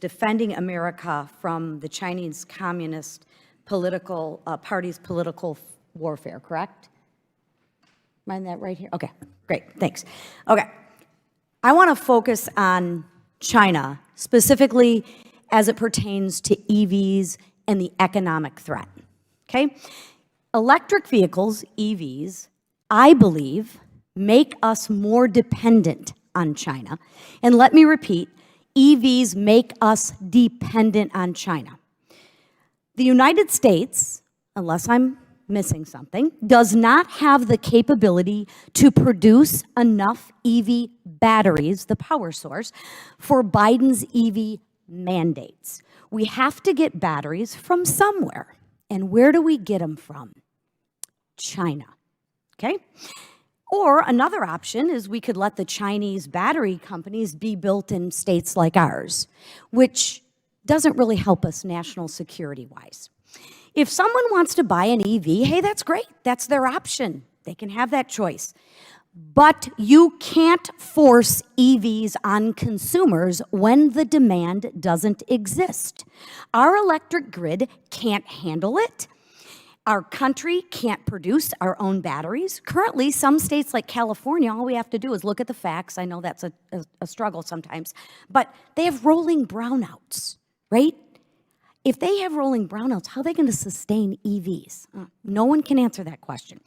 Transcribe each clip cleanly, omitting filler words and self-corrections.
defending America from the Chinese Communist political party's political warfare, correct? Am I that right here? Okay, great, thanks. Okay, I want to focus on China, specifically as it pertains to EVs and the economic threat, okay? Electric vehicles, EVs, I believe, make us more dependent on China. And let me repeat, EVs make us dependent on China. The United States, unless I'm missing something, does not have the capability to produce enough EV batteries, the power source, for Biden's EV mandates. We have to get batteries from somewhere. And where do we get them from? China, okay? Or another option is we could let the Chinese battery companies be built in states like ours, which doesn't really help us national security-wise. If someone wants to buy an EV, hey, that's great. That's their option. They can have that choice. But you can't force EVs on consumers when the demand doesn't exist. Our electric grid can't handle it. Our country can't produce our own batteries. Currently, some states like California, all we have to do is look at the facts. I know that's a struggle sometimes, but they have rolling brownouts, right? If they have rolling brownouts, how are they going to sustain EVs? No one can answer that question.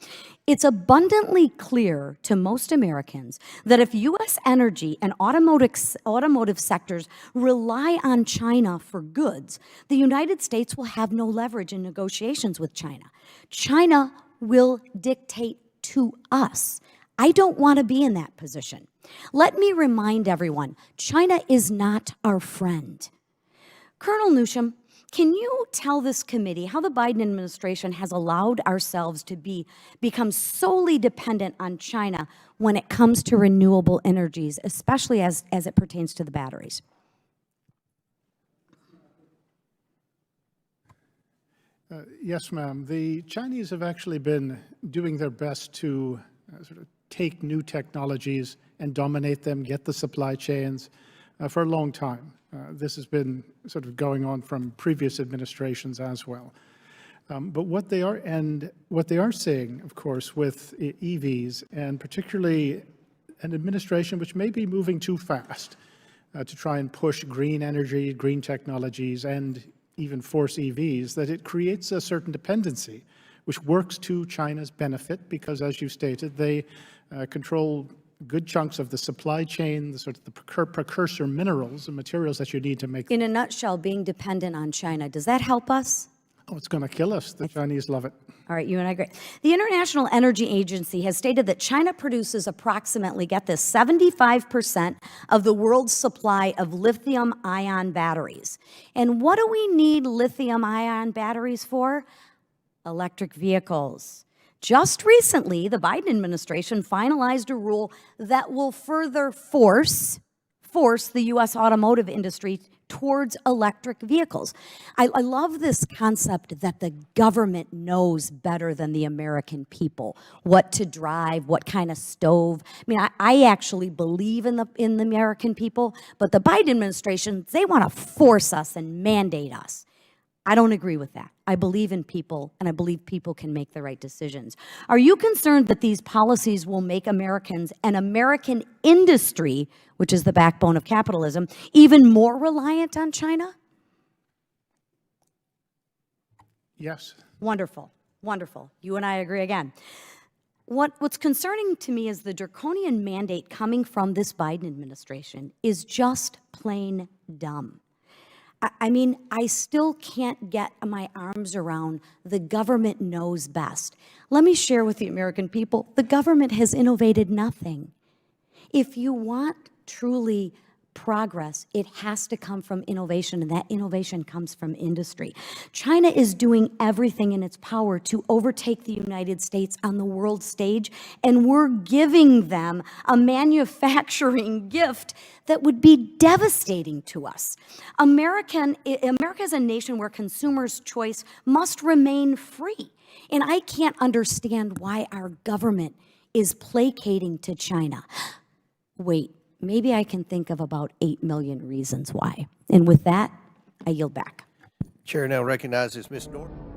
It's abundantly clear to most Americans that if U.S. energy and automotive sectors rely on China for goods, the United States will have no leverage in negotiations with China. China will dictate to us. I don't want to be in that position. Let me remind everyone, China is not our friend. Colonel Newsham, can you tell this committee how the Biden administration has allowed ourselves to become solely dependent on China when it comes to renewable energies, especially as it pertains to the batteries? Yes, ma'am. The Chinese have actually been doing their best to sort of take new technologies and dominate them, get the supply chains for a long time. This has been sort of going on from previous administrations as well. But what they are saying, of course, with EVs, and particularly an administration which may be moving too fast to try and push green energy, green technologies, and even force EVs, that it creates a certain dependency, which works to China's benefit because, as you stated, they control good chunks of the supply chain, the sort of the precursor minerals and materials that you need to make. In a nutshell, being dependent on China, does that help us? Oh, it's going to kill us. The Chinese love it. All right, you and I agree. The International Energy Agency has stated that China produces approximately, get this, 75% of the world's supply of lithium-ion batteries. And what do we need lithium-ion batteries for? Electric vehicles. Just recently, the Biden administration finalized a rule that will further force the U.S. automotive industry towards electric vehicles. I love this concept that the government knows better than the American people what to drive, what kind of stove. I mean, I actually believe in the American people, but the Biden administration, they want to force us and mandate us. I don't agree with that. I believe in people, and I believe people can make the right decisions. Are you concerned that these policies will make Americans and American industry, which is the backbone of capitalism, even more reliant on China? Yes. Wonderful, wonderful. You and I agree again. What's concerning to me is the draconian mandate coming from this Biden administration is just plain dumb. I mean, I still can't get my arms around the government knows best. Let me share with the American people, the government has innovated nothing. If you want truly progress, it has to come from innovation, and that innovation comes from industry. China is doing everything in its power to overtake the United States on the world stage, and we're giving them a manufacturing gift that would be devastating to us. America is a nation where consumers' choice must remain free, and I can't understand why our government is placating to China. Wait. maybe I can think of about 8 million reasons why. And with that, I yield back. Chair now recognizes Ms. Norton.